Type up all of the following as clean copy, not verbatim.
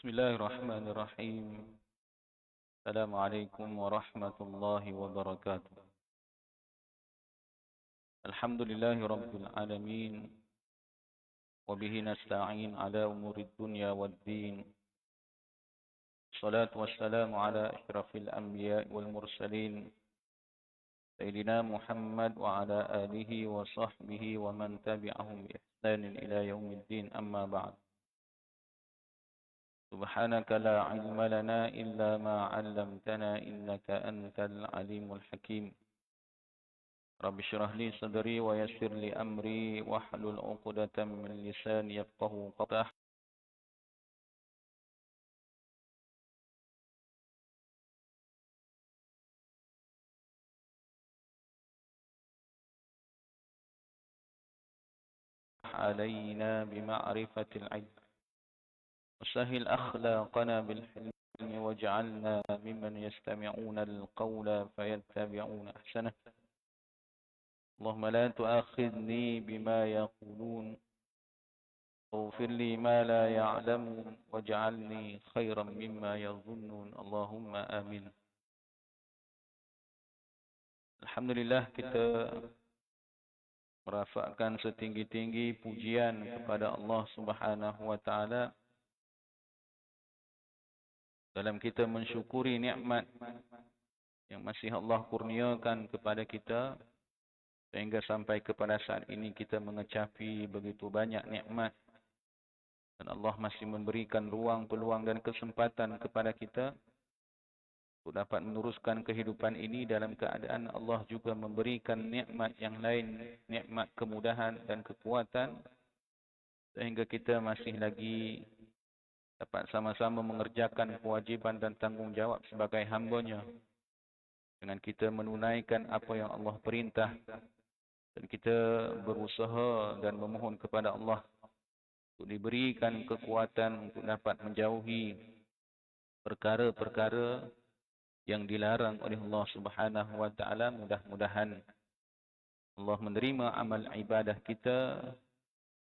Bismillahirrahmanirrahim. Assalamualaikum warahmatullahi wabarakatuh. Alhamdulillahi rabbil alamin. Wabihi nasta'in ala umurid dunya waddin. Salatu wassalamu ala ashrafil anbiya wal mursalin. Sayyidina Muhammad wa ala alihi wa sahbihi wa man tabi'ahum bi ihsanin ila yaumiddin, amma ba'd. سبحانك لا علم لنا إلا ما علمتنا إنك أنت العليم الحكيم. رب اشرح لي صدري ويسر لي أمري واحلل عقدة من لساني يفقهوا قولي. علينا بمعرفة العلم وسهل أخلاقنا بالحلم واجعلنا ممن يستمعون القول فيتبعون أحسنه. اللهم لا تؤاخذني بما يقولون واغفر لي ما لا يعلمون واجعلني خيرا مما يظنون. اللهم آمين. Alhamdulillah, kita merafakkan setinggi-tinggi pujian kepada Allah Subhanahu wa taala dalam kita mensyukuri nikmat yang masih Allah kurniakan kepada kita sehingga sampai kepada saat ini kita mengecapi begitu banyak nikmat, dan Allah masih memberikan ruang, peluang dan kesempatan kepada kita untuk dapat meneruskan kehidupan ini dalam keadaan Allah juga memberikan nikmat yang lain, nikmat kemudahan dan kekuatan, sehingga kita masih lagi dapat sama-sama mengerjakan kewajiban dan tanggungjawab sebagai hamba-Nya dengan kita menunaikan apa yang Allah perintah, dan kita berusaha dan memohon kepada Allah untuk diberikan kekuatan untuk dapat menjauhi perkara-perkara yang dilarang oleh Allah Subhanahu wa taala. Mudah-mudahan Allah menerima amal ibadah kita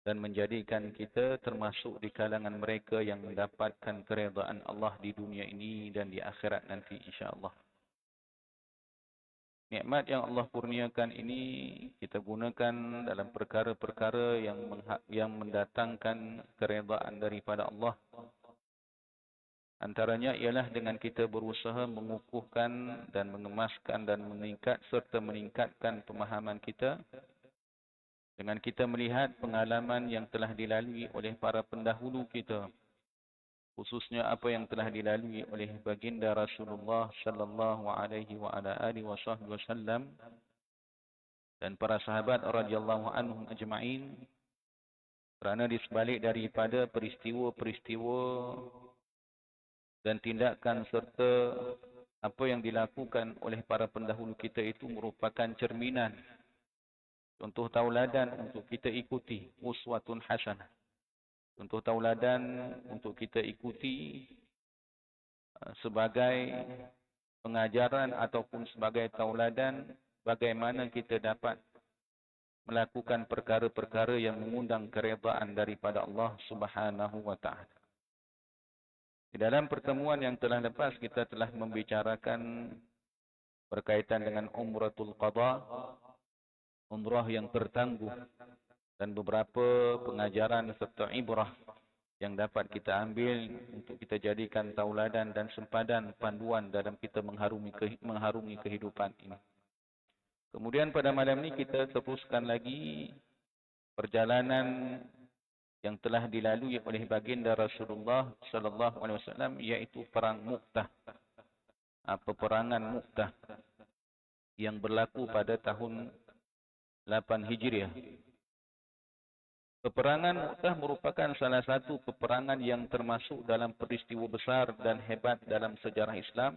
dan menjadikan kita termasuk di kalangan mereka yang mendapatkan keredaan Allah di dunia ini dan di akhirat nanti, insya-Allah. Nikmat yang Allah kurniakan ini kita gunakan dalam perkara-perkara yang mendatangkan keredaan daripada Allah. Antaranya ialah dengan kita berusaha mengukuhkan dan mengemaskan dan meningkatkan pemahaman kita dengan kita melihat pengalaman yang telah dilalui oleh para pendahulu kita, khususnya apa yang telah dilalui oleh baginda Rasulullah sallallahu alaihi wa ala alihi wasallam dan para sahabat radhiyallahu anhum ajma'in. Kerana di sebalik daripada peristiwa-peristiwa dan tindakan serta apa yang dilakukan oleh para pendahulu kita itu merupakan cerminan, contoh tauladan untuk kita ikuti, uswatun hasanah. Contoh tauladan untuk kita ikuti sebagai pengajaran ataupun sebagai tauladan bagaimana kita dapat melakukan perkara-perkara yang mengundang keredaan daripada Allah Subhanahu wa taala. Di dalam pertemuan yang telah lepas kita telah membicarakan berkaitan dengan umratul qada, umrah yang tertangguh, dan beberapa pengajaran serta ibrah yang dapat kita ambil untuk kita jadikan tauladan dan sempadan panduan dalam kita mengharungi kehidupan ini. Kemudian pada malam ini kita teruskan lagi perjalanan yang telah dilalui oleh baginda Rasulullah sallallahu alaihi wasallam, iaitu perang Mu'tah. Peperangan Mu'tah yang berlaku pada tahun 8 Hijriah. Peperangan Mu'tah merupakan salah satu peperangan yang termasuk dalam peristiwa besar dan hebat dalam sejarah Islam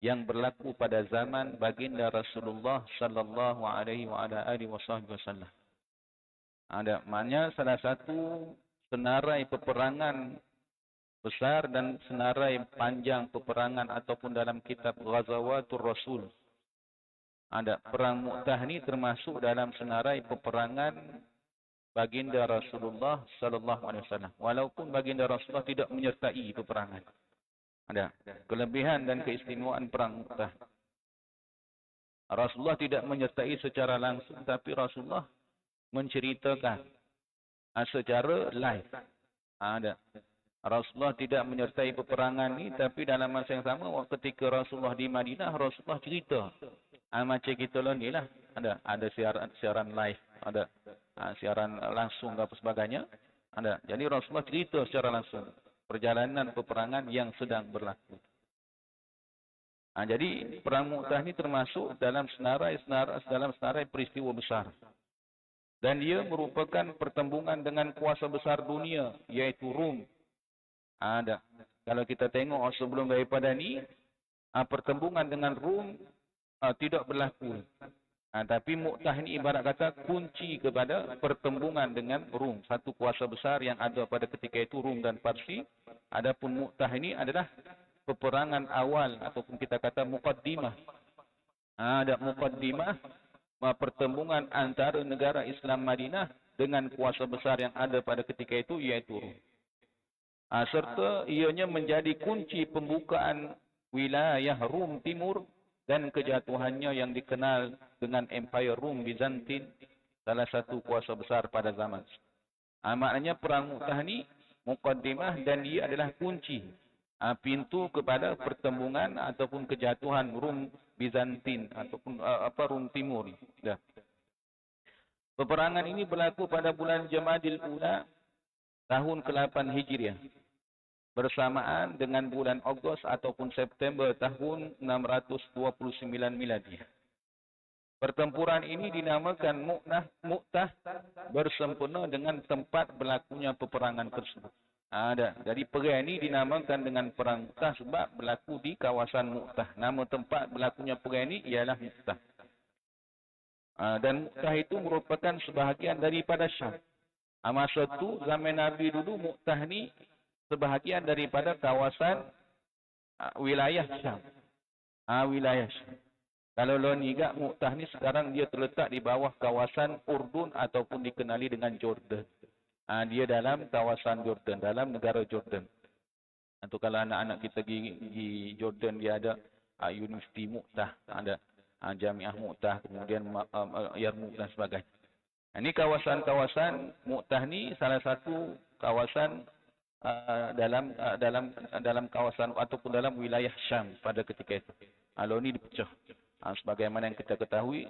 yang berlaku pada zaman baginda Rasulullah sallallahu alaihi wasallam. Ada maknanya salah satu senarai peperangan besar dan senarai panjang peperangan ataupun dalam kitab Ghazawatur Rasul. Ada perang Mu'tah ini termasuk dalam senarai peperangan baginda Rasulullah sallallahu alaihi wasallam. Walaupun baginda Rasulullah tidak menyertai peperangan. Ada kelebihan dan keistimewaan perang Mu'tah. Rasulullah tidak menyertai secara langsung, tapi Rasulullah menceritakan secara live. Ada. Rasulullah tidak menyertai peperangan ni, tapi dalam masa yang sama ketika Rasulullah di Madinah, Rasulullah cerita. Macam kita lah ni lah. Ada siaran live, ada siaran langsung dan apa sebagainya. Ada. Jadi Rasulullah cerita secara langsung perjalanan peperangan yang sedang berlaku. Jadi perang Mu'tah ni termasuk dalam senarai peristiwa besar. Dan dia merupakan pertembungan dengan kuasa besar dunia, iaitu Rom. Ada. Kalau kita tengok sebelum daripada ni, pertembungan dengan Rom tidak berlaku. Tapi Mu'tah ni ibarat kata kunci kepada pertembungan dengan Rom. Satu kuasa besar yang ada pada ketika itu, Rom dan Parsi. Adapun Mu'tah ini adalah peperangan awal ataupun kita kata muqaddimah. Ada muqaddimah pertembungan antara negara Islam Madinah dengan kuasa besar yang ada pada ketika itu, iaitu Rom. Serta ianya menjadi kunci pembukaan wilayah Rom Timur dan kejatuhannya yang dikenal dengan Empire Rom Bizantin, salah satu kuasa besar pada zaman. Maknanya perang Mu'tah ni muqaddimah dan dia adalah kunci pintu kepada pertembungan ataupun kejatuhan Rom Bizantin ataupun Rom Timur. Peperangan ini berlaku pada bulan Jamadil Ula tahun ke-8 Hijriah bersamaan dengan bulan Ogos ataupun September tahun 629 Miladiah. Pertempuran ini dinamakan Mu'tah bersempena dengan tempat berlakunya peperangan tersebut. Jadi perang ini dinamakan dengan perang Mu'tah sebab berlaku di kawasan Mu'tah. Nama tempat berlakunya perang ini ialah Mu'tah. Dan Mu'tah itu merupakan sebahagian daripada Syam. Masa itu zaman Nabi dulu Mu'tah ni sebahagian daripada kawasan wilayah Syam. Wilayah Syam. Kalau lo ni gak Mu'tah ni sekarang dia terletak di bawah kawasan Urdun ataupun dikenali dengan Jordan. Dia dalam kawasan Jordan, dalam negara Jordan. Atau kalau anak-anak kita pergi Jordan, dia ada Universiti Mu'tah, ada Jamiah Mu'tah, kemudian Yarmouk dan sebagainya. Ini kawasan-kawasan Mu'tah ni salah satu kawasan dalam kawasan ataupun dalam wilayah Syam pada ketika itu. Lalu ini dipecah. Sebagaimana yang kita ketahui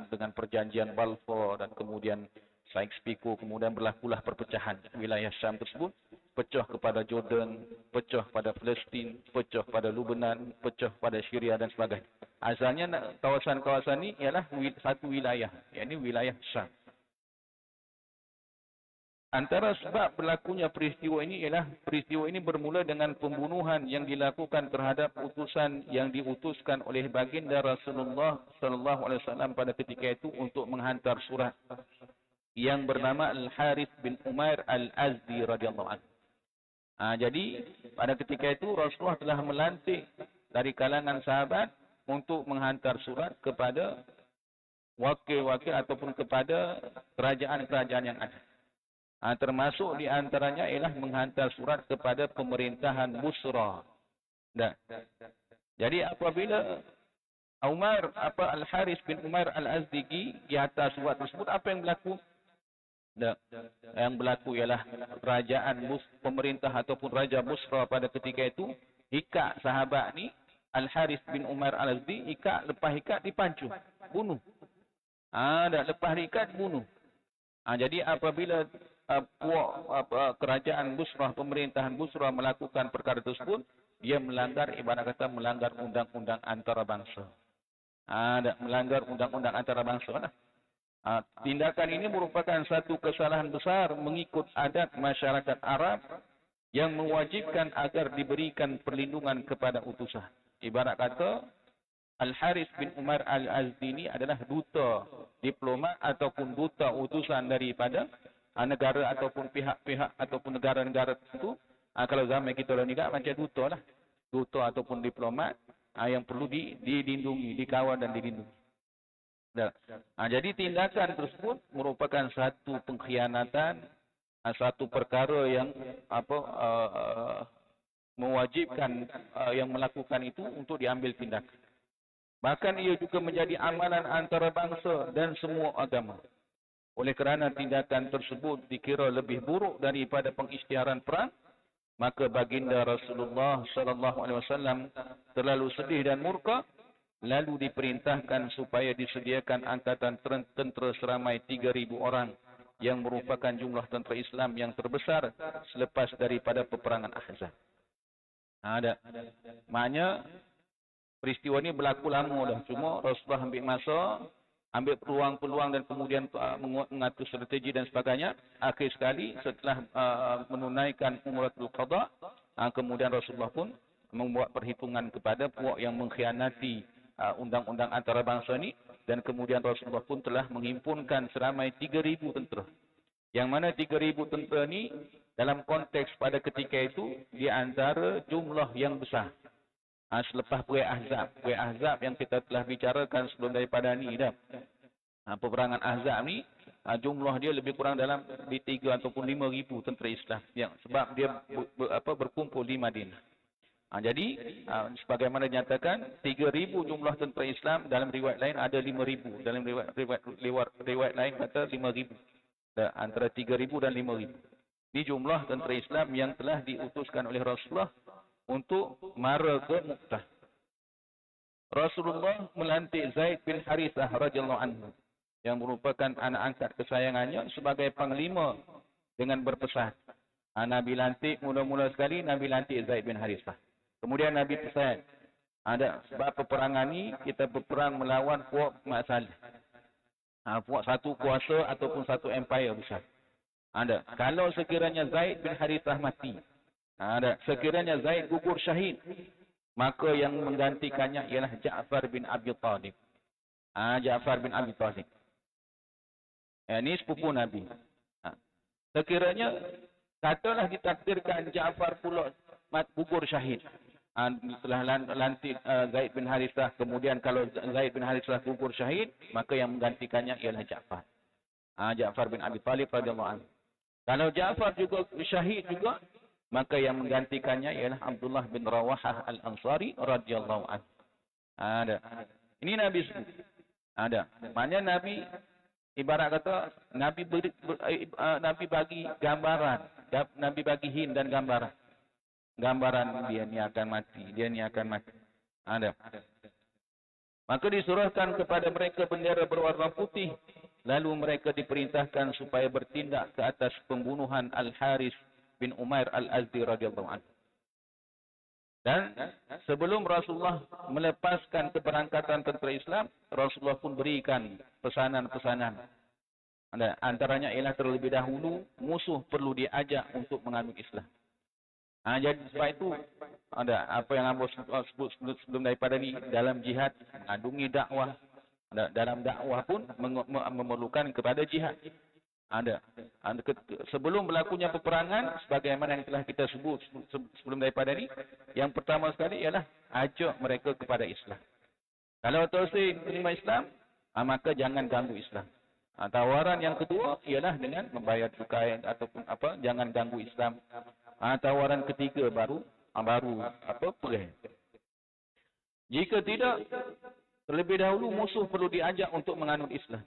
dengan perjanjian Balfour dan kemudian Sykes-Picot, kemudian berlakulah perpecahan wilayah Syam tersebut, pecah kepada Jordan, pecah pada Palestin, pecah pada Lebanon, pecah pada Syria dan sebagainya. Asalnya kawasan-kawasan ini ialah satu wilayah, yakni wilayah Syam. Antara sebab berlakunya peristiwa ini ialah peristiwa ini bermula dengan pembunuhan yang dilakukan terhadap utusan yang diutuskan oleh baginda Rasulullah sallallahu alaihi wasallam pada ketika itu untuk menghantar surat yang bernama Al-Harith bin Umair Al-Azdi radhiyallahu anhu. Jadi pada ketika itu Rasulullah telah melantik dari kalangan sahabat untuk menghantar surat kepada wakil-wakil ataupun kepada kerajaan-kerajaan yang ada. Termasuk di antaranya ialah menghantar surat kepada pemerintahan Busra. Jadi apabila Al-Harith bin Umair Al-Azdi di atas surat tersebut, apa yang berlaku? Yang berlaku ialah pemerintah ataupun Raja Busra pada ketika itu ikat sahabat ni Al-Harith bin Umair Al-Azdi, lepas ikat dipancung, bunuh. Lepas ikat bunuh. Jadi apabila kerajaan Busra, pemerintahan Busra melakukan perkara tersebut, dia melanggar, ibarat kata melanggar undang-undang antarabangsa. Melanggar undang-undang antarabangsa. Tindakan ini merupakan satu kesalahan besar mengikut adat masyarakat Arab yang mewajibkan agar diberikan perlindungan kepada utusan. Ibarat kata Al-Harith bin Umar Al-Azdi ini adalah duta diplomat ataupun duta utusan daripada negara ataupun pihak-pihak ataupun negara-negara tertentu. Kalau zaman kita ni macam duta lah. Duta ataupun diplomat yang perlu dilindungi, dikawal dan dilindungi. Jadi tindakan tersebut merupakan satu pengkhianatan, satu perkara yang mewajibkan yang melakukan itu untuk diambil tindakan. Bahkan ia juga menjadi amalan antara bangsa dan semua agama. Oleh kerana tindakan tersebut dikira lebih buruk daripada pengisytiharan perang, maka baginda Rasulullah sallallahu alaihi wasallam terlalu sedih dan murka, lalu diperintahkan supaya disediakan angkatan tentera seramai 3,000 orang yang merupakan jumlah tentera Islam yang terbesar selepas daripada peperangan Ahzab. Maknanya peristiwa ini berlaku lama dah. Cuma Rasulullah ambil masa, ambil peluang-peluang dan kemudian mengatur strategi dan sebagainya. Akhir sekali setelah menunaikan Umratul Qadha, kemudian Rasulullah pun membuat perhitungan kepada puak yang mengkhianati undang-undang antarabangsa ini, dan kemudian Rasulullah pun telah menghimpunkan seramai 3,000 tentera. Yang mana 3,000 tentera ini dalam konteks pada ketika itu di antara jumlah yang besar. Selepas perang Ahzab yang kita telah bicarakan sebelum daripada ni dah. Peperangan Ahzab ni jumlah dia lebih kurang dalam di 3 ataupun 5,000 tentera Islam yang sebab dia berkumpul di Madinah. Jadi sebagaimana dinyatakan 3,000 jumlah tentera Islam, dalam riwayat lain ada 5,000, dalam riwayat lain kata 5,000. Antara 3,000 dan 5,000. Ini jumlah tentera Islam yang telah diutuskan oleh Rasulullah untuk mara ke Mu'tah. Rasulullah melantik Zaid bin Harithah radhiyallahu anhu yang merupakan anak angkat kesayangannya sebagai panglima dengan berpesan. Nabi lantik mula-mula sekali, Nabi lantik Zaid bin Harithah. Kemudian Nabi pesan, sebab peperangan ni kita berperang melawan puak masalah. Puak satu kuasa ataupun satu empire besar. Kalau sekiranya Zaid bin Harithah mati, sekiranya Zaid gugur syahid, maka yang menggantikannya ialah Ja'far bin Abi Talib. Ja'far bin Abi Talib. Ini sepupu Nabi. Sekiranya katalah ditakdirkan Ja'far pula gugur syahid. Setelah lantik Zaid bin Harithah, kemudian kalau Zaid bin Harithah gugur syahid, maka yang menggantikannya ialah Ja'far. Ja'far bin Abi Talib radhiyallahu anhu. Kalau Ja'far juga syahid juga, maka yang menggantikannya ialah Abdullah bin Rawahah Al-Ansari radhiyallahu anhu. Ini Nabi sebut. Maknanya Nabi ibarat kata Nabi bagi gambaran, Nabi bagi hint dan gambaran. Gambaran dia ni akan mati, dia ni akan mati. Maka disurahkan kepada mereka bendera berwarna putih, lalu mereka diperintahkan supaya bertindak ke atas pembunuhan Al-Haris bin Umair Al-Azdi radhiyallahu anhu. Dan sebelum Rasulullah melepaskan keberangkatan tentera Islam, Rasulullah pun berikan pesanan-pesanan. Antaranya ialah terlebih dahulu musuh perlu diajak untuk menganut Islam. Jadi sebab itu apa yang Amba sebut sebelum daripada ni, dalam jihad mengandungi dakwah. Dalam dakwah pun memerlukan kepada jihad. Sebelum berlakunya peperangan, sebagaimana yang telah kita sebut sebelum daripada ni, yang pertama sekali ialah ajak mereka kepada Islam. Kalau terus menerima Islam, maka jangan ganggu Islam. Tawaran yang kedua ialah dengan membayar cukai ataupun jangan ganggu Islam. Tawaran ketiga baru perang. Jika tidak, terlebih dahulu musuh perlu diajak untuk menganut Islam.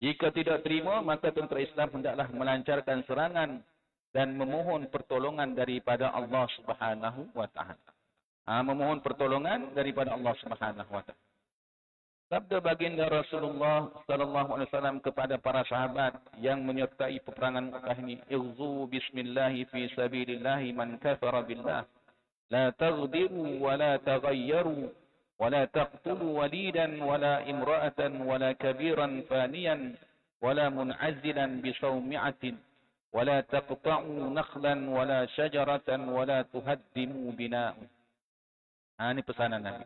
Jika tidak terima, maka tentera Islam hendaklah melancarkan serangan dan memohon pertolongan daripada Allah Subhanahu wa taala. Memohon pertolongan daripada Allah Subhanahu wa taala. Sabda baginda Rasulullah sallallahu alaihi wasallam kepada para sahabat yang menyertai peperangan Mu'tah ini, "Ighzu bismillah fi sabilillah man kafara billah. La taghdiru wa la taghayyaru. ولا تقتلوا وليدا ولا امرأة ولا كبيرا فانيا ولا منعزلا بصومعة ولا تقطعوا نخلا ولا شجرة ولا تهدموا بناء." Ini pesanan Nabi.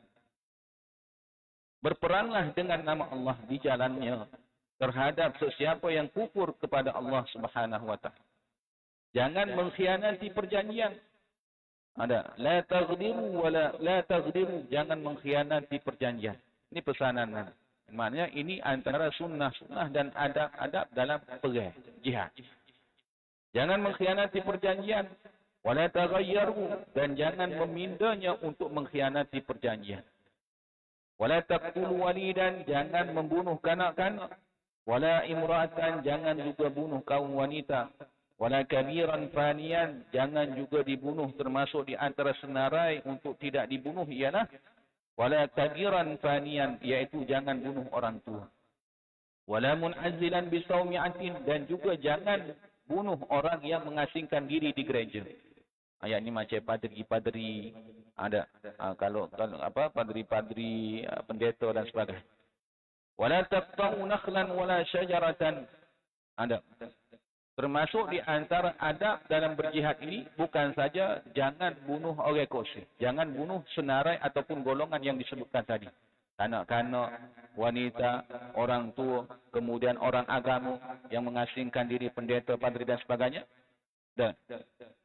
Berperanglah dengan nama Allah di jalannya terhadap sesiapa yang kufur kepada Allah Subhanahu wa taala. Jangan mengkhianati perjanjian. La taghdiru wala la taghdiru, jangan mengkhianati perjanjian. Ini pesanan Nabi. Maknanya ini antara sunnah-sunnah dan adab-adab dalam perang jihad. Jangan mengkhianati perjanjian. Wala taghayyaru, dan jangan memindanya untuk mengkhianati perjanjian. Wala taqtulu walidan, jangan membunuh kanak-kanak. Wala imra'atan, jangan juga bunuh kaum wanita. Wala kabiran faniyan, jangan juga dibunuh, termasuk di antara senarai untuk tidak dibunuh ialah wala kabiran faniyan, iaitu jangan bunuh orang tua. Wala mun'azzilan bisawmi'atin, dan juga jangan bunuh orang yang mengasingkan diri di gereja. Ayat ini macam padri-padri ada kalau apa padri-padri pendeta dan sebagainya. Wala taqta'u nakhlan wala syajaratan. Ada. Termasuk di antara adab dalam berjihad ini bukan saja jangan bunuh orang kosong, jangan bunuh senarai ataupun golongan yang disebutkan tadi. Kanak-kanak, wanita, orang tua, kemudian orang agama yang mengasingkan diri, pendeta, padri dan sebagainya. Dan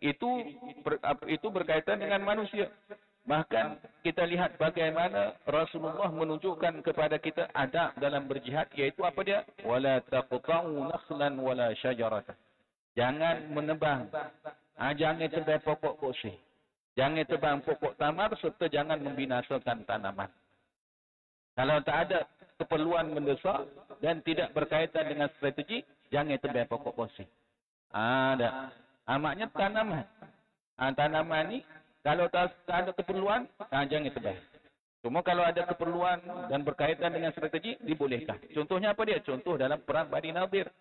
itu berkaitan dengan manusia. Bahkan kita lihat bagaimana Rasulullah menunjukkan kepada kita adab dalam berjihad, yaitu apa dia? Wala taqta'u nakhlan wala syajaratan. Jangan menebang, jangan tebang pokok koseh. Jangan tebang pokok tamar serta jangan membinasakan tanaman. Kalau tak ada keperluan mendesak dan tidak berkaitan dengan strategi, jangan tebang pokok koseh. Ada. Maknanya tanaman. Tanaman ni kalau tak ada keperluan, jangan tebang. Cuma kalau ada keperluan dan berkaitan dengan strategi, dibolehkan. Contohnya apa dia? Contoh dalam perang Bani Nadir.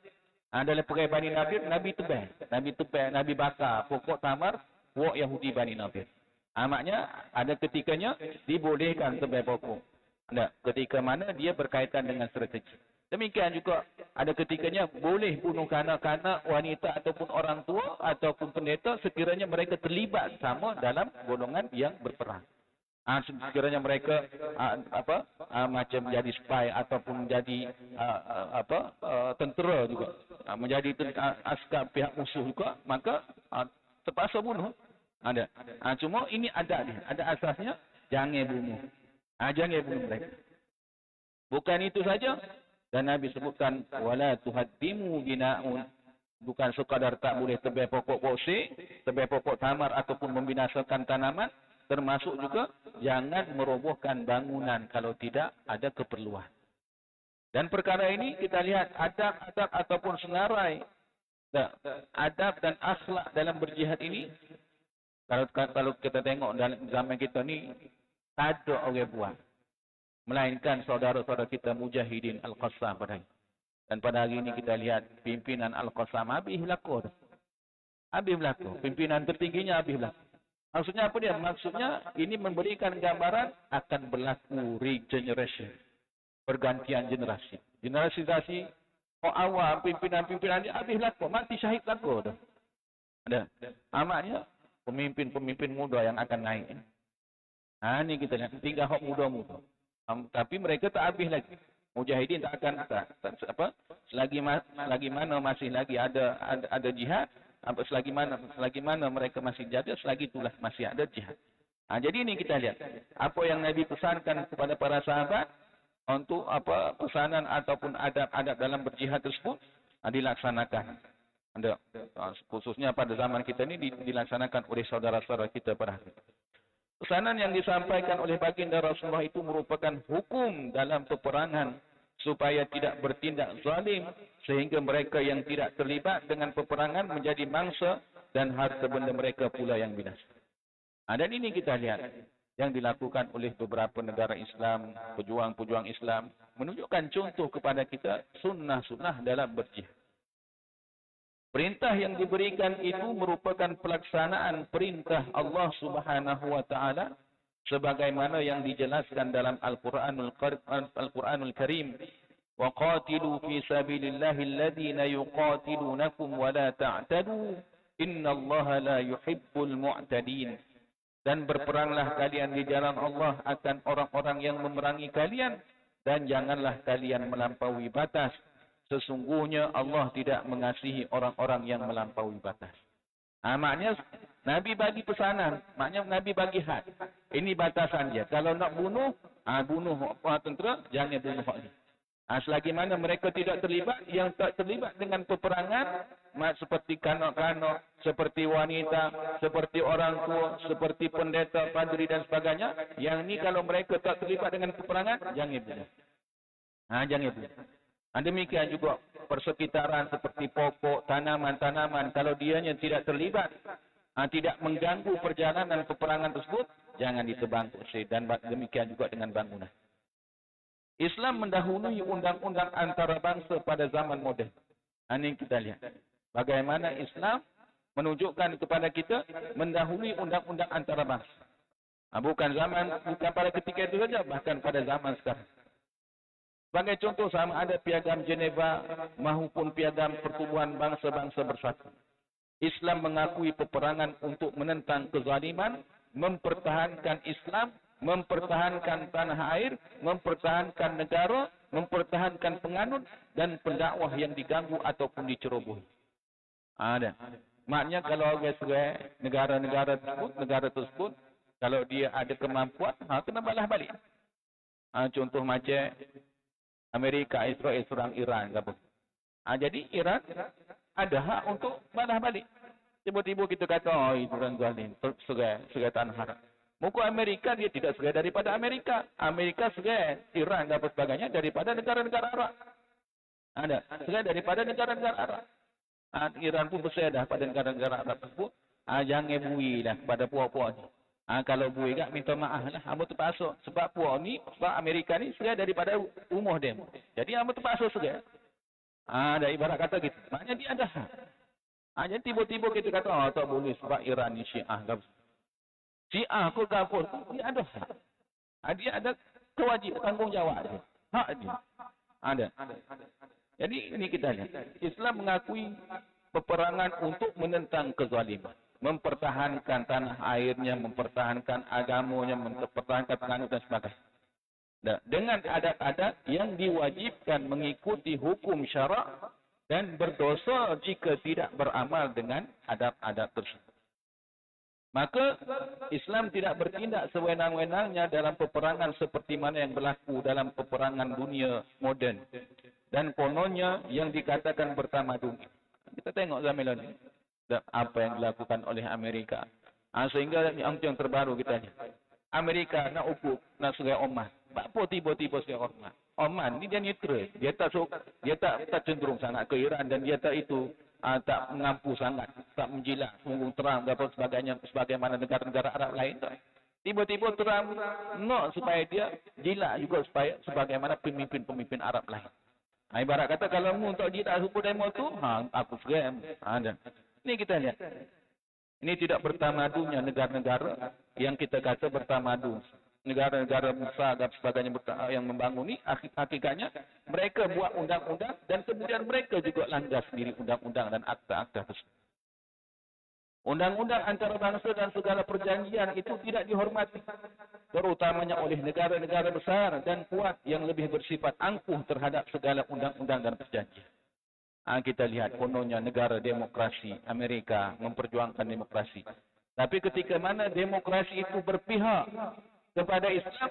Dalam perang Bani Nadir, Nabi tebang. Nabi bakar pokok tamar, wak Yahudi Bani Nadir. Maknanya ada ketikanya dibolehkan tebang pokok. Ketika mana dia berkaitan dengan strategi. Demikian juga ada ketikanya boleh bunuh kanak-kanak, wanita ataupun orang tua ataupun pendeta sekiranya mereka terlibat sama dalam golongan yang berperang. Sekiranya mereka macam menjadi spy ataupun menjadi tentera juga, menjadi askar pihak musuh juga, maka terpaksa bunuh. Ada. Cuma ini ada asasnya, jangan bunuh. Jangan bunuh mereka. Bukan itu saja. Dan Nabi sebutkan wala tuhaddimu bina'un. Bukan sekadar tak boleh tebang pokok koseh, tebang pokok tamar ataupun membinasakan tanaman, termasuk juga jangan merobohkan bangunan kalau tidak ada keperluan. Dan perkara ini kita lihat adab-adab ataupun senarai adab dan akhlak dalam berjihad ini. Kalau kita tengok dalam zaman kita ni tak ada orang buat. Melainkan saudara-saudara kita Mujahidin Al-Qassam pada hari. Dan pada hari ini kita lihat pimpinan Al-Qassam habis berlaku. Habis berlaku. Pimpinan tertingginya habis berlaku. Maksudnya apa dia? Maksudnya ini memberikan gambaran akan berlaku regeneration. Pergantian generasi. Generasi awal pimpinan dia habis berlaku. Mati syahid berlaku. Ada. Maknanya pemimpin-pemimpin muda yang akan naik. Ini kita lihat. Tinggal hak muda-muda. Tapi mereka tak habis lagi. Mujahidin tak akan selagi mana masih lagi ada jihad, selagi mana mereka masih jaga, selagi itulah masih ada jihad. Jadi ini kita lihat apa yang Nabi pesankan kepada para sahabat untuk pesanan ataupun adab-adab dalam berjihad tersebut dilaksanakan. Khususnya pada zaman kita ini dilaksanakan oleh saudara-saudara kita pada hari. Pesanan yang disampaikan oleh baginda Rasulullah itu merupakan hukum dalam peperangan supaya tidak bertindak zalim sehingga mereka yang tidak terlibat dengan peperangan menjadi mangsa dan harta benda mereka pula yang binasa. Dan ini kita lihat yang dilakukan oleh beberapa negara Islam, pejuang-pejuang Islam menunjukkan contoh kepada kita sunnah-sunnah dalam berjihad. Perintah yang diberikan itu merupakan pelaksanaan perintah Allah Subhanahu wa taala sebagaimana yang dijelaskan dalam Al-Qur'anul Karim. Wa qatilu fi sabilillahi alladhina yuqatilunakum wa la ta'tadu innallaha la yuhibbul mu'tadin. Dan berperanglah kalian di jalan Allah akan orang-orang yang memerangi kalian dan janganlah kalian melampaui batas. Sesungguhnya Allah tidak mengasihi orang-orang yang melampaui batas. Maknanya Nabi bagi pesanan. Maknanya Nabi bagi had. Ini batasan dia. Kalau nak bunuh, bunuh tentera, jangan bunuh hak ni. Selagi mana mereka tidak terlibat, yang tak terlibat dengan peperangan, seperti kanak-kanak, seperti wanita, seperti orang tua, seperti pendeta, padri dan sebagainya, yang ni kalau mereka tak terlibat dengan peperangan, jangan itu. Jangan itu. Demikian juga persekitaran seperti pokok, tanaman-tanaman, kalau dianya tidak terlibat, tidak mengganggu perjalanan peperangan tersebut, jangan ditebang. Dan demikian juga dengan bangunan. Islam mendahului undang-undang antarabangsa pada zaman moden. Ini kita lihat. Bagaimana Islam menunjukkan kepada kita mendahului undang-undang antarabangsa. Bukan pada ketika itu saja, bahkan pada zaman sekarang. Sebagai contoh, sama ada piagam Geneva maupun piagam pertubuhan bangsa-bangsa bersatu. Islam mengakui peperangan untuk menentang kezaliman, mempertahankan Islam, mempertahankan tanah air, mempertahankan negara, mempertahankan penganut dan pendakwah yang diganggu ataupun dicerobohi. Ada. Maknanya kalau negara-negara tersebut, kalau dia ada kemampuan, kena balas balik. Contoh macam Amerika, Israel serang Iran. Jadi Iran ada hak untuk balas balik. Tiba-tiba kita kata, Iran zalim, serai tanah haram. Muka Amerika dia tidak serai daripada Amerika. Amerika serai Iran dan sebagainya daripada negara-negara Arab. Ada serai daripada negara-negara Arab. Iran pun berserai dah pada negara-negara Arab tersebut. Jangan bui dah kepada puak-puak ni. Kalau bui tak minta maaf lah. Hamba terpaksa. Sebab puak ni, sebab Amerika ni serai daripada rumah dia. Jadi hamba terpaksa serai. Ada ibarat kata gitu. Maknanya dia ada hak. Jadi tiba-tiba kita kata, tak boleh sebab Iran ni Syiah. Syiah ke kafir, dia ada hak. Dia ada kewajiban, tanggungjawab dia. Hak dia. Ada. Jadi ini kita lihat. Islam mengakui peperangan untuk menentang kezaliman. Mempertahankan tanah airnya, mempertahankan agamanya, mempertahankan penganut dan sebagainya. Dengan adat-adat yang diwajibkan mengikuti hukum syarak dan berdosa jika tidak beramal dengan adab-adab tersebut. Maka Islam tidak bertindak sewenang-wenangnya dalam peperangan seperti mana yang berlaku dalam peperangan dunia moden. Dan kononnya yang dikatakan bertamadun. Kita tengok zaman ini. Apa yang dilakukan oleh Amerika. Sehingga yang terbaru kita lihat. Amerika nak ukur, nak serai Oman. Apa tiba-tiba serai Oman? Oman ni dia neutral. Dia tak cenderung sangat ke Iran dan dia tak tak mengampu sangat, tak menjilat, sungguh terang dan sebagainya, sebagaimana negara-negara Arab lain. Tiba-tiba terang nak supaya dia jilat juga supaya sebagaimana pemimpin-pemimpin Arab lain. Ibarat kata kalau mu untuk jilat suku demo tu, aku seram. Ini kita lihat. Ini tidak bertamadunnya negara-negara yang kita kata bertamadun. Negara-negara besar dan sebagainya yang membangun ini, hakikatnya mereka buat undang-undang dan kemudian mereka juga langgar sendiri undang-undang dan akta-akta tersebut. Undang-undang antarabangsa dan segala perjanjian itu tidak dihormati, terutamanya oleh negara-negara besar dan kuat yang lebih bersifat angkuh terhadap segala undang-undang dan perjanjian. Kita lihat kononnya negara demokrasi, Amerika memperjuangkan demokrasi. Tapi ketika mana demokrasi itu berpihak kepada Islam,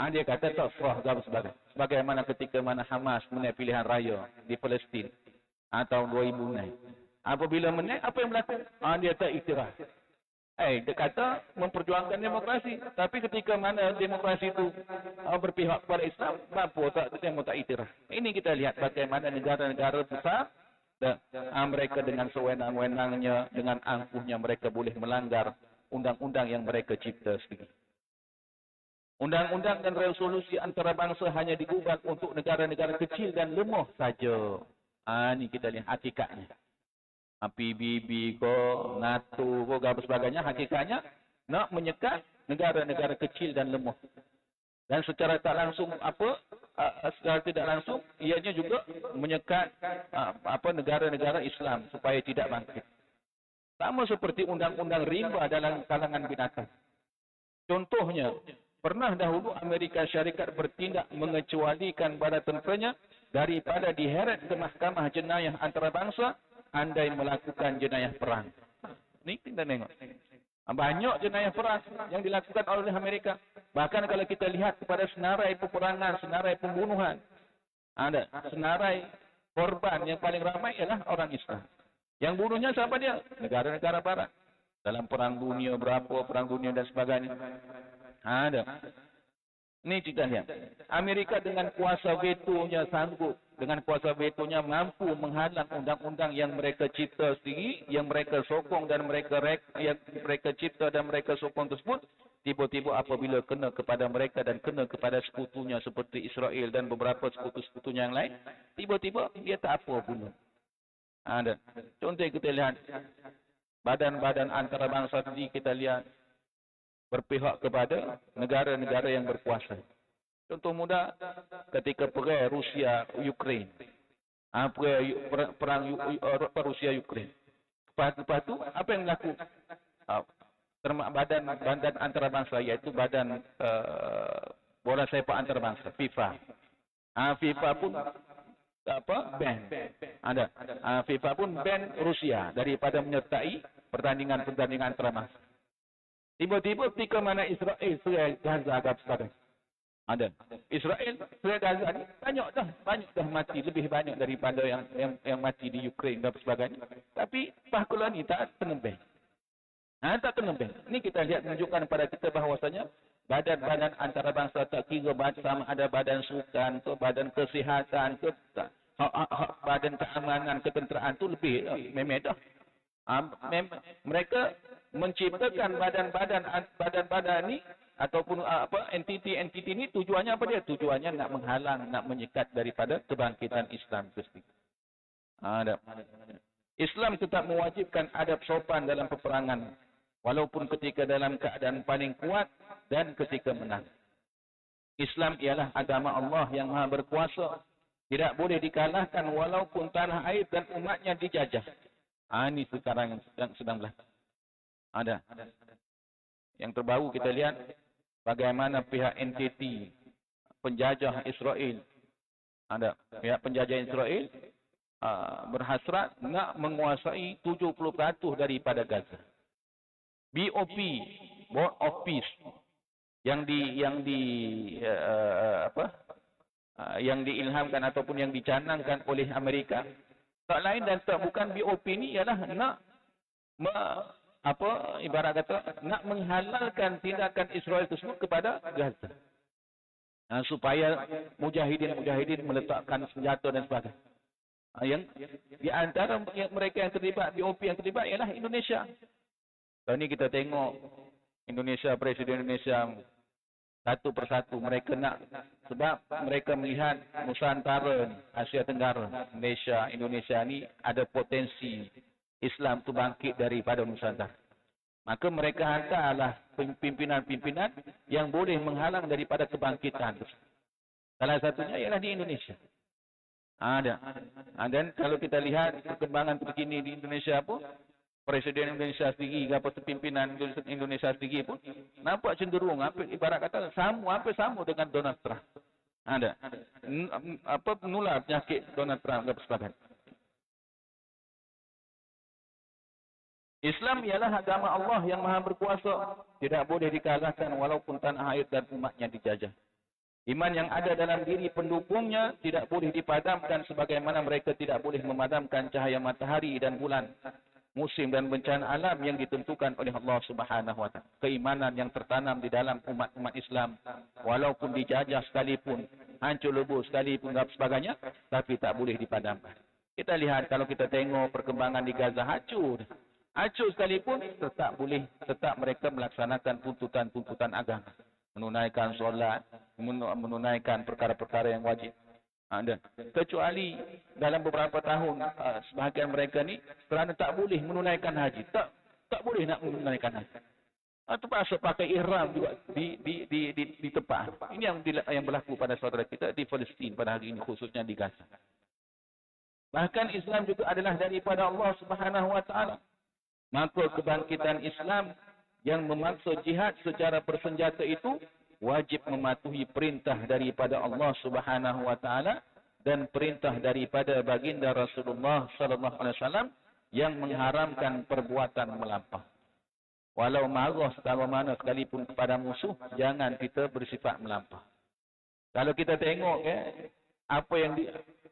dia kata tak sah dan sebagainya. Sebagaimana ketika mana Hamas menaik pilihan raya di Palestin tahun 2009. Apabila menaik, apa yang berlaku? Dia tak iktiraf. Dia kata memperjuangkan demokrasi. Tapi ketika mana demokrasi itu berpihak kepada Islam, apa tak iktiraf. Ini kita lihat bagaimana negara-negara besar, mereka dengan sewenang-wenangnya, dengan angkuhnya mereka boleh melanggar undang-undang yang mereka cipta sendiri. Undang-undang dan resolusi antarabangsa hanya dibuat untuk negara-negara kecil dan lemah saja. Ini kita lihat hakikatnya. PBB ko, NATO ko, apa sebagainya, hakikatnya nak menyekat negara-negara kecil dan lemah. Dan secara tak langsung secara tidak langsung, ianya juga menyekat negara-negara Islam supaya tidak bangkit. Sama seperti undang-undang rimba dalam kalangan binatang. Contohnya, pernah dahulu Amerika Syarikat bertindak mengecualikan bala tenteranya daripada diheret ke mahkamah jenayah antarabangsa andai melakukan jenayah perang. Ini kita tengok. Banyak jenayah perang yang dilakukan oleh Amerika. Bahkan kalau kita lihat kepada senarai peperangan, senarai pembunuhan, ada senarai korban yang paling ramai ialah orang Islam. Yang bunuhnya siapa dia? Negara-negara barat. Dalam perang dunia berapa, perang dunia dan sebagainya. Ada. Ini kita lihat. Amerika dengan kuasa vetonya sanggup. Dengan kuasa vetonya mampu menghalang undang-undang yang mereka cipta sendiri, yang mereka sokong dan mereka cipta dan mereka sokong tersebut. Tiba-tiba apabila kena kepada mereka dan kena kepada sekutunya seperti Israel dan beberapa sekutu-sekutunya yang lain, tiba-tiba dia tak apa pun. Ada. Contoh kita lihat badan-badan antarabangsa tadi kita lihat berpihak kepada negara-negara yang berkuasa. Contoh mudah ketika perang Rusia-Ukraine. Perang Rusia-Ukraine. Lepas tu apa yang berlaku? Badan antarabangsa iaitu badan bola sepak antarabangsa FIFA. FIFA pun ban. Ada. FIFA pun ban Rusia daripada menyertai pertandingan-pertandingan antarabangsa. Tiba-tiba ketika mana Israel Gaza agak sekarang. Ada. Israel Gaza ni banyak dah mati, lebih banyak daripada yang mati di Ukraine dan sebagainya. Tapi bahkulah ni tak kena ban. Tak kena ban. Ini kita lihat menunjukkan kepada kita bahawasanya badan-badan antarabangsa tak kira sama ada badan sukan ke badan kesihatan ke badan keamanan ketenteraan tu lebih memang dah. Mereka menciptakan badan-badan ni ataupun entiti ni tujuannya apa dia? Tujuannya nak menghalang, nak menyekat daripada kebangkitan Islam itu sendiri. Islam tetap mewajibkan adab sopan dalam peperangan walaupun ketika dalam keadaan paling kuat dan ketika menang. Islam ialah agama Allah yang Maha berkuasa, tidak boleh dikalahkan walaupun tanah air dan umatnya dijajah. Ini sekarang yang sedang berlaku. Ada. Yang terbaru kita lihat bagaimana pihak entiti penjajah Israel, pihak penjajah Israel berhasrat nak menguasai 70% daripada Gaza. BOP, Board of Peace, yang diilhamkan ataupun yang dicanangkan oleh Amerika, tak lain dan tak bukan BOP ni ialah nak ibarat kata nak menghalalkan tindakan Israel tersebut kepada Gaza. Supaya mujahidin meletakkan senjata dan sebagainya. Yang di antara mereka yang terlibat, BOP yang terlibat ialah Indonesia. Tahun ni kita tengok Indonesia, Presiden Indonesia satu persatu mereka nak, sebab mereka melihat Nusantara, Asia Tenggara, Indonesia ni ada potensi Islam tu bangkit daripada Nusantara. Maka mereka hantarlah pimpinan-pimpinan yang boleh menghalang daripada kebangkitan. Salah satunya ialah di Indonesia. Ada. Dan kalau kita lihat perkembangan terkini di Indonesia pun, Presiden Indonesia sendiri, pimpinan Indonesia sendiri pun nampak cenderung ibarat kata hampir sama dengan Donald Trump. Ada. Menular penyakit Donald Trump dan sebagainya. Islam ialah agama Allah yang Maha berkuasa, tidak boleh dikalahkan walaupun tanah air dan umatnya dijajah. Iman yang ada dalam diri pendukungnya tidak boleh dipadamkan sebagaimana mereka tidak boleh memadamkan cahaya matahari dan bulan, musim dan bencana alam yang ditentukan oleh Allah Subhanahu wa taala. Keimanan yang tertanam di dalam umat-umat Islam walaupun dijajah sekalipun, hancur lebur sekalipun dan sebagainya, tapi tak boleh dipadamkan. Kita lihat kalau kita tengok perkembangan di Gaza, hancur sekalipun tetap mereka melaksanakan tuntutan-tuntutan agama, menunaikan solat, menunaikan perkara-perkara yang wajib. Kecuali dalam beberapa tahun sebahagian mereka ni kerana tak boleh menunaikan haji, tak boleh nak menunaikan haji. Terpaksa pakai ihram juga di tempat. Ini yang berlaku pada saudara kita di Palestin pada hari ini, khususnya di Gaza. Bahkan Islam juga adalah daripada Allah Subhanahu wa taala. Maka kebangkitan Islam yang memaksa jihad secara bersenjata itu wajib mematuhi perintah daripada Allah Subhanahu wa taala dan perintah daripada baginda Rasulullah sallallahu alaihi wasallam yang mengharamkan perbuatan melampau. Walau marah setara mana sekalipun kepada musuh, jangan kita bersifat melampau. Kalau kita tengok apa yang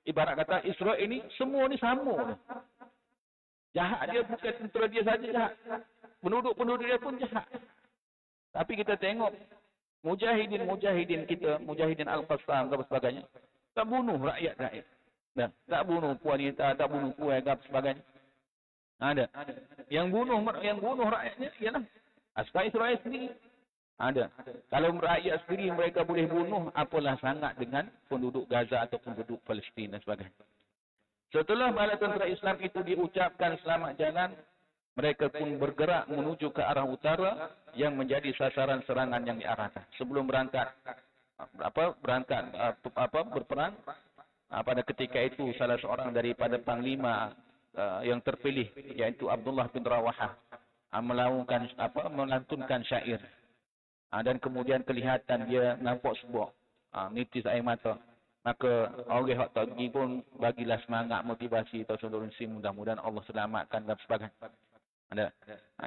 ibarat kata Israel ini, semua ni sama. Jahat dia bukan tentera dia saja jahat. Penduduk-penduduk dia pun jahat. Tapi kita tengok mujahidin kita, mujahidin Al-Qassam dan sebagainya, tak bunuh rakyat-rakyat. Tak bunuh wanita, tak bunuh kuai dan sebagainya. Ada. Yang bunuh rakyatnya ialah askar Israel sendiri. Ada. Kalau rakyat sendiri mereka boleh bunuh, apalah sangat dengan penduduk Gaza atau penduduk Palestin dan sebagainya. Setelah bala tentera Islam itu diucapkan selamat jalan, mereka pun bergerak menuju ke arah utara yang menjadi sasaran serangan yang diarahkan. Sebelum berperang, pada ketika itu salah seorang daripada panglima yang terpilih, yaitu Abdullah bin Rawahah, melantunkan syair. Dan kemudian kelihatan dia nampak sebuah nitis air mata. Maka orang yang tak pergi pun bagilah semangat, motivasi atau solusi, mudah-mudahan Allah selamatkan dan sebagainya.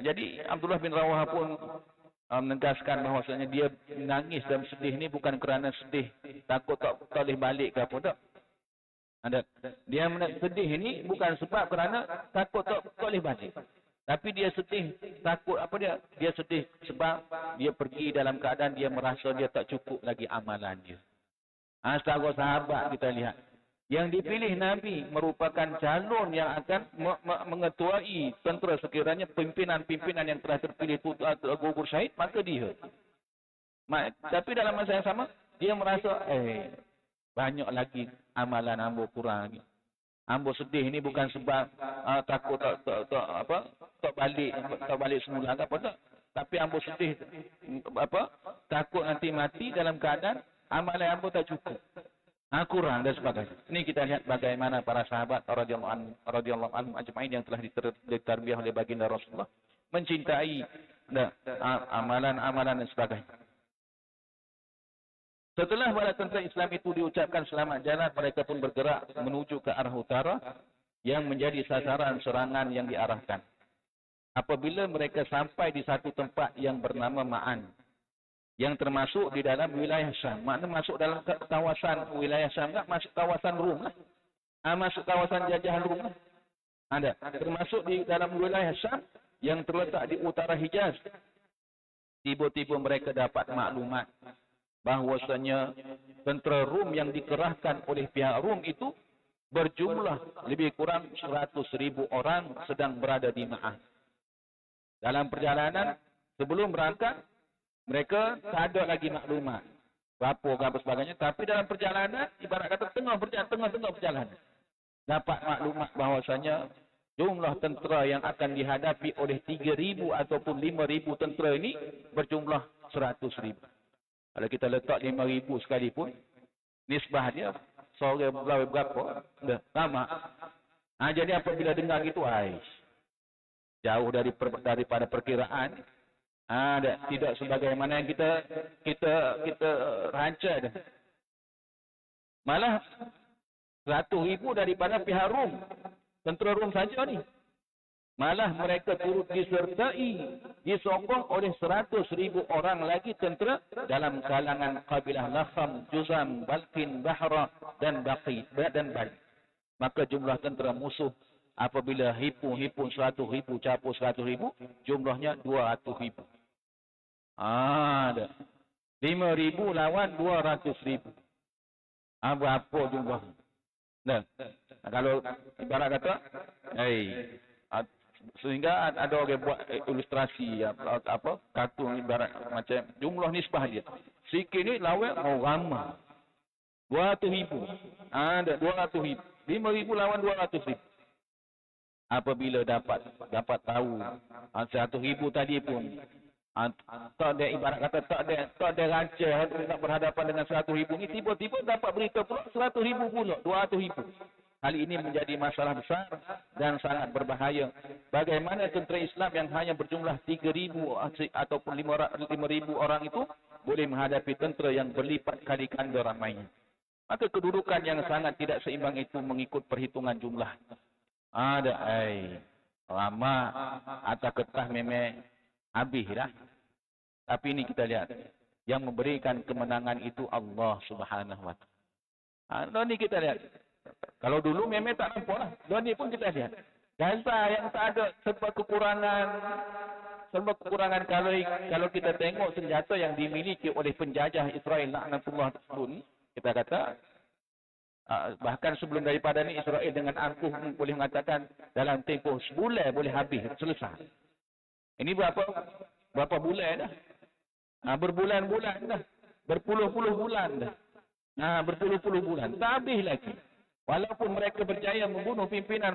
Jadi Abdullah bin Rawahah pun menegaskan bahawasanya dia menangis dan sedih ni bukan kerana sedih takut tak boleh balik ke apa tak. Dia sedih ini bukan sebab kerana takut tak boleh balik. Tapi dia sedih, takut apa dia? Dia sedih sebab dia pergi dalam keadaan dia merasa dia tak cukup lagi amalan dia. Setara sahabat kita lihat. Yang dipilih Nabi merupakan calon yang akan mengetuai tentera sekiranya pimpinan-pimpinan yang telah terpilih itu gugur syahid, maka dia. Tapi dalam masa yang sama, dia merasa, banyak lagi amalan ambo kurang lagi. Ambo sedih ni bukan sebab takut tak balik semula apa tak. Tapi ambo sedih takut nanti mati dalam keadaan amalan ambo tak cukup. Kurang dan sebagainya. Ini kita lihat bagaimana para sahabat radhiyallahu anhum ajma'in yang telah ditarbiyah oleh baginda Rasulullah mencintai amalan-amalan dan sebagainya. Setelah bala tentera Islam itu diucapkan selamat jalan, mereka pun bergerak menuju ke arah utara yang menjadi sasaran serangan yang diarahkan. Apabila mereka sampai di satu tempat yang bernama Ma'an, yang termasuk di dalam wilayah Syam. Maknanya masuk dalam kawasan wilayah Syam, tak masuk kawasan Rom lah. Masuk kawasan jajahan Rom lah. Termasuk di dalam wilayah Syam yang terletak di utara Hijaz. Tiba-tiba mereka dapat maklumat bahwasanya tentera Rom yang dikerahkan oleh pihak Rom itu berjumlah lebih kurang 100,000 orang sedang berada di Ma'an. Dalam perjalanan sebelum berangkat, mereka tak ada lagi maklumat berapa apa sebagainya. Tapi dalam perjalanan, ibarat kata tengah perjalanan, dapat maklumat bahawasanya jumlah tentera yang akan dihadapi oleh 3,000 ataupun 5,000 tentera ini berjumlah 100,000. Kalau kita letak 5,000 sekalipun, nisbah dia seorang berapa? Sama. Jadi apabila dengar gitu, jauh daripada perkiraan. Tidak sebagaimana yang kita rancang. Malah 100,000 daripada pihak Rom, tentera Rom saja ni. Malah mereka turut disertai, disokong oleh 100,000 orang lagi tentera dalam kalangan kabilah Lakham, Juzam, Balkin, Bahra dan Baqi dan Bal. Maka jumlah tentera musuh apabila himpun 100,000 capur 100,000, jumlahnya 200,000. 5,000 lawan 200,000. Berapa jumlah? Kalau ibarat kata, sehingga ada orang buat ilustrasi kartun ibarat macam jumlah nisbah dia. Sikit ni lawan ramai. 200,000. 200,000. 5,000 lawan 200,000. Apabila dapat tahu 100,000 tadi pun tak ada, ibarat kata tak ada rancang nak berhadapan dengan 100,000 ni, tiba-tiba dapat berita pula 100,000 pula 200,000. Hal ini menjadi masalah besar dan sangat berbahaya. Bagaimana tentera Islam yang hanya berjumlah 3,000 ataupun 5,000 orang itu boleh menghadapi tentera yang berlipat kali ganda ramainya. Maka kedudukan yang sangat tidak seimbang itu mengikut perhitungan jumlah. Ramah atau ketah memang Habislah. Tapi ini kita lihat. Yang memberikan kemenangan itu Allah Subhanahu wa ta'ala. Ini kita lihat. Kalau dulu memang tak nampak lah. Ini pun kita lihat. Gaza yang tak ada sebab kekurangan. Sebab kekurangan kalau kita tengok senjata yang dimiliki oleh penjajah Israel laknatullah tersebut. Kita kata. Bahkan sebelum daripada ni Israel dengan angkuh boleh mengatakan dalam tempoh sebulan boleh habis. Selesai. Ini berapa bulan dah. Berbulan-bulan dah. Berpuluh-puluh bulan dah. Berpuluh-puluh bulan. Tak habis lagi. Walaupun mereka berjaya membunuh pimpinan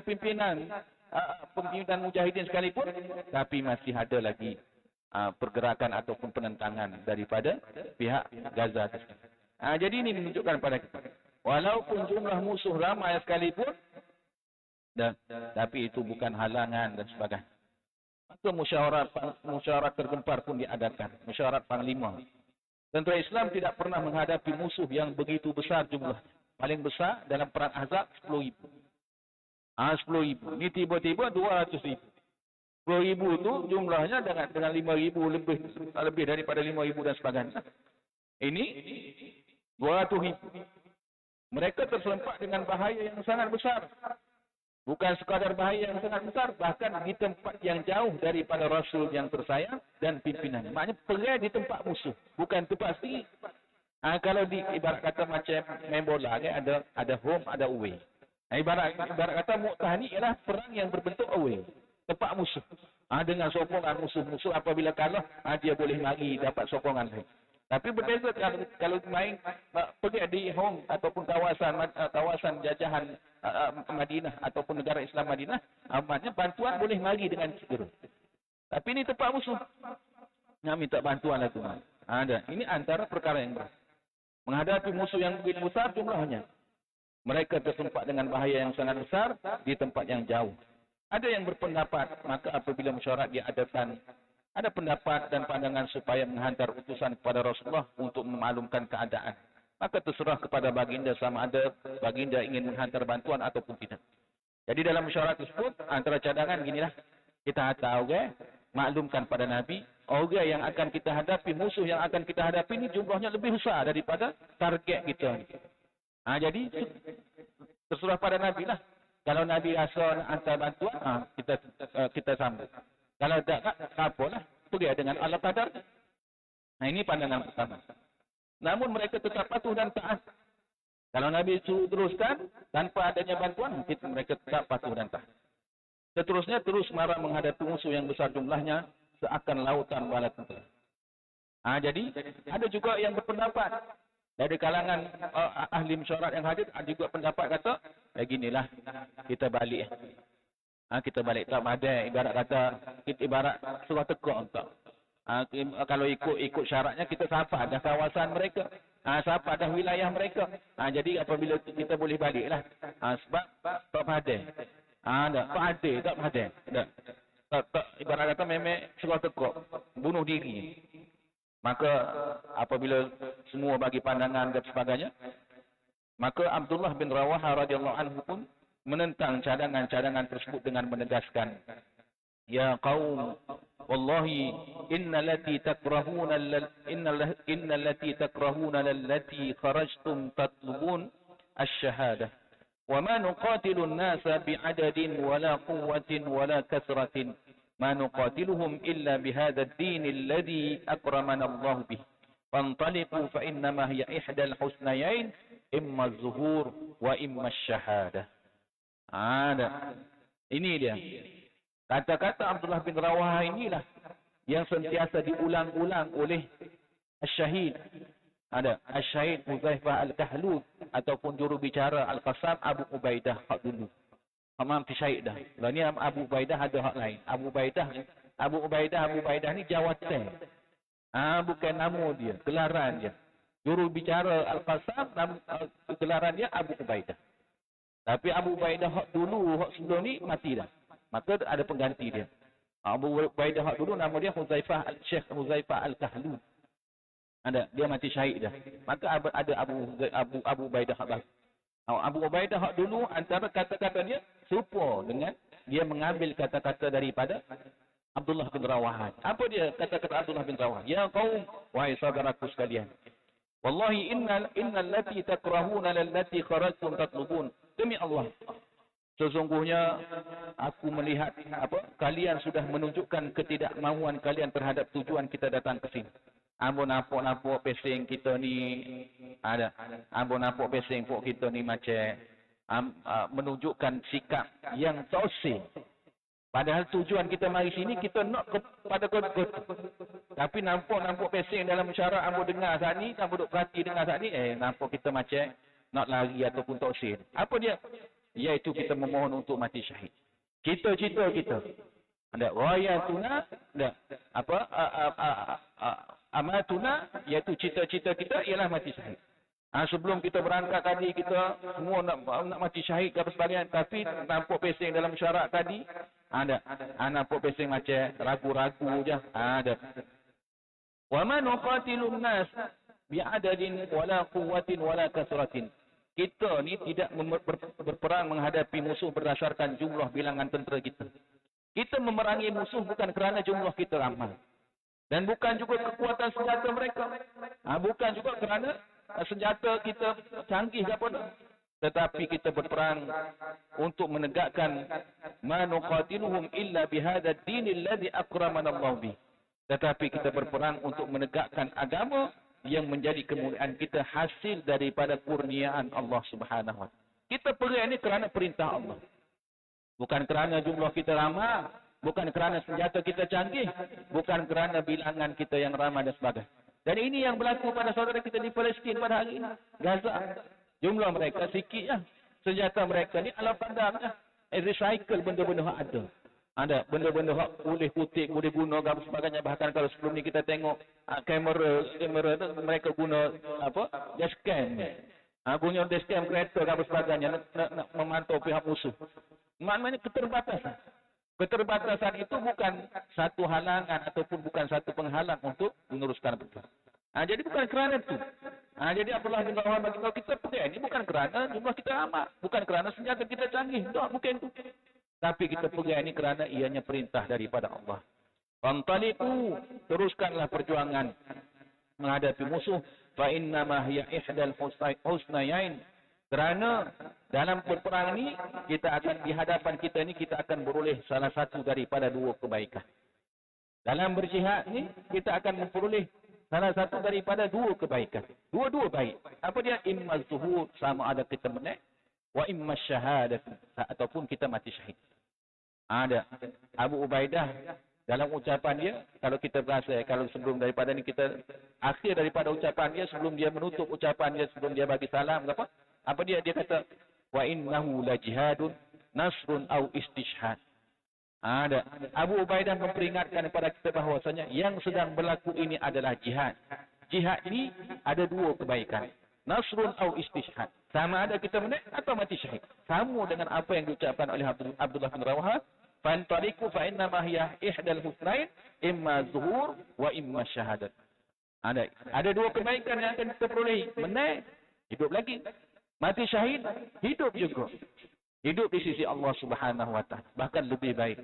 mujahidin sekalipun. Tapi masih ada lagi pergerakan ataupun penentangan daripada pihak Gaza. Jadi ini menunjukkan pada kita. Walaupun jumlah musuh ramai sekalipun. Tapi itu bukan halangan dan sebagainya. Maka musyawarat tergempar pun diadakan. Musyawarat panglima. Tentera Islam tidak pernah menghadapi musuh yang begitu besar jumlah. Paling besar dalam perang Ahzab 10,000. 10,000. Ini tiba-tiba 200,000. 10,000 itu jumlahnya dengan 5,000 lebih daripada 5,000 dan sebagainya. Ini 200,000. Mereka terserempak dengan bahaya yang sangat besar. Bukan sekadar bahaya yang sangat besar, bahkan di tempat yang jauh daripada Rasul yang tersayang dan pimpinannya. Maknanya perang di tempat musuh, bukan tempat sendiri. Kalau ibarat kata macam main bola, ada home, ada away. Ibarat kata Mu'tah ni ialah perang yang berbentuk away, tempat musuh. Dengan sokongan musuh-musuh apabila kalah, dia boleh lari dapat sokongan lain. Tapi berbeza kalau main pergi di home ataupun kawasan jajahan Madinah ataupun negara Islam Madinah, maknanya bantuan boleh mari dengan segera. Tapi ini tempat musuh. Nak minta bantuan lah tu. Ini antara perkara yang berat. Menghadapi musuh yang begitu besar jumlahnya. Mereka tersempat dengan bahaya yang sangat besar di tempat yang jauh. Ada yang berpendapat, maka apabila mesyuarat diadakan, ada pendapat dan pandangan supaya menghantar utusan kepada Rasulullah untuk memaklumkan keadaan. Maka terserah kepada baginda sama ada baginda ingin menghantar bantuan ataupun tidak. Jadi dalam mesyuarat tersebut, antara cadangan ginilah. Kita hantar orang, maklumkan pada Nabi, orang yang akan kita hadapi, musuh yang akan kita hadapi ini jumlahnya lebih besar daripada target kita. Jadi terserah pada Nabi lah. Kalau Nabi rasa nak hantar bantuan, kita sambut. Kalau tak, apalah. Pergi dengan Allah Qadar. Ini pandangan pertama. Namun mereka tetap patuh dan taat. Kalau Nabi suruh teruskan, tanpa adanya bantuan, mereka tetap patuh dan taat. Seterusnya, terus marah menghadapi musuh yang besar jumlahnya, seakan lautan bala tentera. Jadi, ada juga yang berpendapat. Dari kalangan ahli mesyuarat yang hadir, ada juga pendapat kata, beginilah, kita balik. Kita balik tak ada, ibarat kata ibarat surah tekuk tak. Kalau ikut syaratnya kita sapa dah kawasan mereka, sapa dah wilayah mereka. Jadi apabila kita boleh baliklah. Sebab tak ada. Tak ada. Tak ibarat kata memang surah tekuk, bunuh diri. Maka apabila semua bagi pandangan dan sebagainya, maka Abdullah bin Rawaha radhiyallahu anhu pun menentang cadangan-cadangan tersebut dengan menegaskan, ya qaum, wallahi innallati takrahuna allati kharajtum tatlubun asy-syahadah wa ma nuqatilu an-nasa bi'adadin wala quwwatin wala kasratin ma nuqatiluhum illa bihadha ad-din alladhi akramana Allah bih fantaliqu fa innama hiya ihdal husnayain imma az-zuhur wa imma asy-syahadah. Ini dia. Kata-kata Abdullah bin Rawaha inilah yang sentiasa diulang-ulang oleh Asy-Syahid. Asy-Syahid Huzaifah Al-Kahlud ataupun juru bicara Al-Qassam Abu Ubaidah hak dulu. Hamam Syahid dah. Lah ni Abu Ubaidah ada hak lain. Abu Ubaidah ni jawatan. Bukan nama dia, gelaran dia. Juru bicara Al-Qassam, gelaran dia Abu Ubaidah. Tapi Abu Ubaidah hak dulu, hak sebelum ni mati dah. Maka ada pengganti dia. Abu Ubaidah hak dulu nama dia Syekh Huzaifah Al-Kahlud. Dia mati syahid dah. Maka ada Abu Ubaidah hak baru. Abu Ubaidah hak dulu antara kata-kata dia serupa dengan dia mengambil kata-kata daripada Abdullah bin Rawaha. Apa dia kata-kata Abdullah bin Rawaha? Ya qaum, wahai saudaraku sekalian. Wallahi innal lati takrahuna lallati kharajtum tatlubun. Demi Allah, sesungguhnya aku melihat kalian sudah menunjukkan ketidakmauan kalian terhadap tujuan kita datang ke sini. Ambon napok pesing kita ni ada. Ambon napok pesing pok kita ni macam menunjukkan sikap yang toksik. Padahal tujuan kita mari sini kita nak kepada God. Tapi nampak pesing dalam syarat ambo dengar saat ni, ambo duk perhati dengar saat ni, nampak kita macam nak lari ataupun toksik. Apa dia? Iaitu kita memohon untuk mati syahid. Cita-cita kita. Ada rayatuna, ada amatuna, iaitu cita-cita kita ialah mati syahid. Sebelum kita berangkat tadi, kita semua nak mati syahid ke apa sebagainya, tapi nampak pesing dalam syarat tadi, ada. Nampak pesing macam ragu-ragu je. Ada. Wa ma nuqatilun nas bi'adadin wala quwwatin wala kasratin. Kita ni tidak berperang menghadapi musuh berdasarkan jumlah bilangan tentera kita. Kita memerangi musuh bukan kerana jumlah kita ramai. Dan bukan juga kekuatan senjata mereka. Bukan juga kerana senjata kita canggih ke apa. Tetapi kita berperang untuk menegakkan ma nuqatiluhum illa bihadad dinil ladzi akramana Allah bih. Tetapi kita berperang untuk menegakkan agama yang menjadi kemuliaan kita hasil daripada kurniaan Allah Subhanahu wa taala. Kita perang ini kerana perintah Allah. Bukan kerana jumlah kita ramai, bukan kerana senjata kita canggih, bukan kerana bilangan kita yang ramai dan sebagainya. Dan ini yang berlaku pada saudara kita di Palestin pada hari ini. Gaza. Jumlah mereka sikit ya. Senjata mereka ni ala pandang ya. Recycle benda-benda yang ada. Ada benda-benda yang boleh kutip, boleh guna dan sebagainya. Bahkan kalau sebelum ni kita tengok kamera tu mereka guna dashcam. Guna dashcam kereta dan sebagainya nak memantau pihak musuh. Maknanya keterbatasan. Keterbatasan itu bukan satu halangan ataupun bukan satu penghalang untuk meneruskan perang. Jadi bukan kerana itu. Jadi Abdullah bin Rawaha bagi tahu kita perang ini bukan kerana jumlah kita ramai, bukan kerana senjata kita canggih. Tak, bukan itu. Tapi kita perang ini kerana ianya perintah daripada Allah. Fantaliqu, teruskanlah perjuangan menghadapi musuh. Fa inna ma hiya ihdal husnayain. Kerana dalam perperang ini kita akan di hadapan kita ni kita akan beroleh salah satu daripada dua kebaikan. Dalam berjihad ni kita akan memperoleh salah satu daripada dua kebaikan. Dua-dua baik. Apa dia? Imma zuhur, sama ada kita menang, wa imma syahadat, ataupun kita mati syahid. Ada Abu Ubaidah dalam ucapan dia, kalau kita berasa kalau sebelum daripada ni kita akhir daripada ucapan dia, sebelum dia menutup ucapan dia, sebelum dia bagi salam apa dia kata wa innahu la jihadun nasrun au istishhad. Ada Abu Ubaidah memperingatkan kepada kita bahwasanya yang sedang berlaku ini adalah jihad. Jihad ini ada dua kebaikan. Nasrun au istishhad. Sama ada kita menang atau mati syahid. Sama dengan apa yang diucapkan oleh Abdullah bin Rawaha, fantaliqu fa inna ma hiya ihdal husnain imma zuhur wa imma syahadat. Ada dua kebaikan yang akan kita peroleh. Menang, hidup lagi. Mati syahid, hidup juga. Hidup di sisi Allah Subhanahu wa taala, bahkan lebih baik.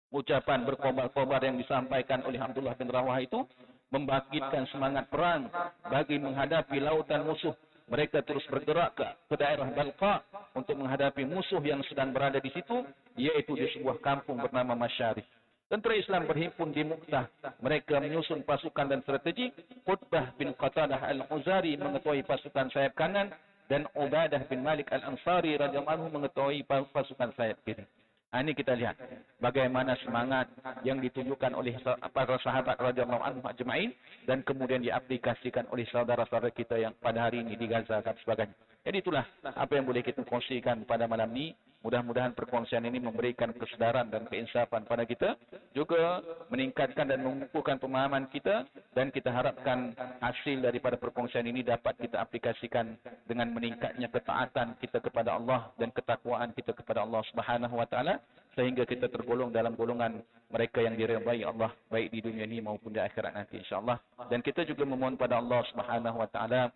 Ucapan berkobar-kobar yang disampaikan oleh Abdullah bin Rawaha itu membangkitkan semangat perang bagi menghadapi lautan musuh. Mereka terus bergerak ke daerah Balqa untuk menghadapi musuh yang sedang berada di situ, yaitu di sebuah kampung bernama Masyarif. Tentera Islam berhimpun di Mu'tah. Mereka menyusun pasukan dan strategi. Qutbah bin Qatadah al-Uzari mengetuai pasukan sayap kanan dan Ubadah bin Malik al-Ansari radhiyallahu anhu mengetuai pasukan sayap kiri. Ini kita lihat bagaimana semangat yang ditunjukkan oleh para sahabat radhiyallahu anhum ajma'in dan kemudian diaplikasikan oleh saudara-saudara kita yang pada hari ini di Gaza dan sebagainya. Jadi itulah apa yang boleh kita kongsikan pada malam ini. Mudah-mudahan perkongsian ini memberikan kesedaran dan keinsafan pada kita, juga meningkatkan dan mengukuhkan pemahaman kita, dan kita harapkan hasil daripada perkongsian ini dapat kita aplikasikan dengan meningkatnya ketaatan kita kepada Allah dan ketakwaan kita kepada Allah Subhanahu wa taala, sehingga kita tergolong dalam golongan mereka yang diridai Allah baik di dunia ini maupun di akhirat nanti insyaallah. Dan kita juga memohon pada Allah Subhanahu wa taala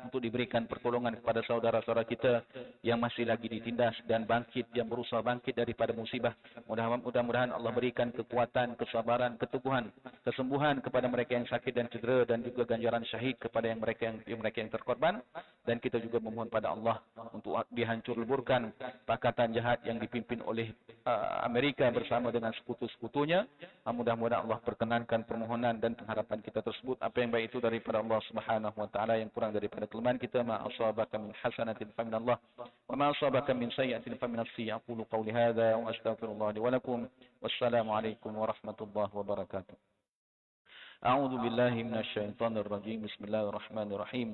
untuk diberikan pertolongan kepada saudara-saudara kita yang masih lagi ditindas dan bangkit, yang berusaha bangkit daripada musibah. Mudah-mudahan Allah berikan kekuatan, kesabaran, keteguhan, kesembuhan kepada mereka yang sakit dan cedera, dan juga ganjaran syahid kepada yang mereka yang terkorban. Dan kita juga memohon pada Allah untuk dihancur leburkan pakatan jahat yang dipimpin oleh Amerika bersama dengan sekutu-sekutunya. Mudah-mudahan Allah perkenankan permohonan dan pengharapan kita tersebut. Apa yang baik itu daripada Allah Subhanahu wa taala, yang kurang daripada kelemahan kita. Ma asabaka min hasanatin fa min Allah wa ma asabaka min sayyi'atin fa min nafsi. Aqulu qawli hadza wa astaghfirullah li wa lakum. Wassalamu alaikum warahmatullahi wabarakatuh. أعوذ بالله من الشيطان الرجيم. بسم الله الرحمن الرحيم.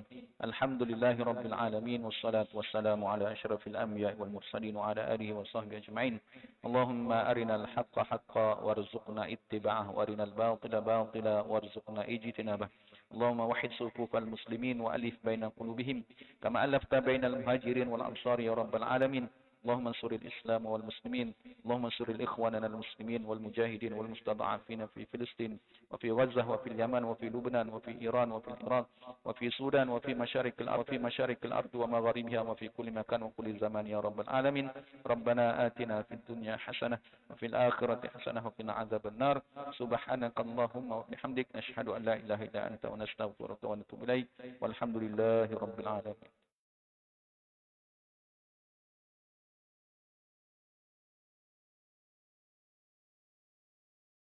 الحمد لله رب العالمين، والصلاة والسلام على أشرف الأنبياء والمرسلين وعلى آله وصحبه أجمعين. اللهم أرنا الحق حقا وارزقنا اتباعه، وأرنا الباطل باطلا وارزقنا اجتنابه. اللهم وحد صفوف المسلمين وألف بين قلوبهم كما ألفت بين المهاجرين والأنصار يا رب العالمين. اللهم انصر الإسلام والمسلمين. اللهم انصر الإخواننا المسلمين والمجاهدين والمستضعفين في فلسطين وفي غزة وفي اليمن وفي لبنان وفي إيران وفي العراق وفي السودان وفي مشارق الأرض ومغاربها وفي كل مكان وكل زمان يا رب العالمين. ربنا آتنا في الدنيا حسنة وفي الآخرة حسنة وقنا عذاب النار. سبحانك اللهم وبحمدك نشهد أن لا إله إلا أنت ونستغفرك ونتوب إليك والحمد لله رب العالمين.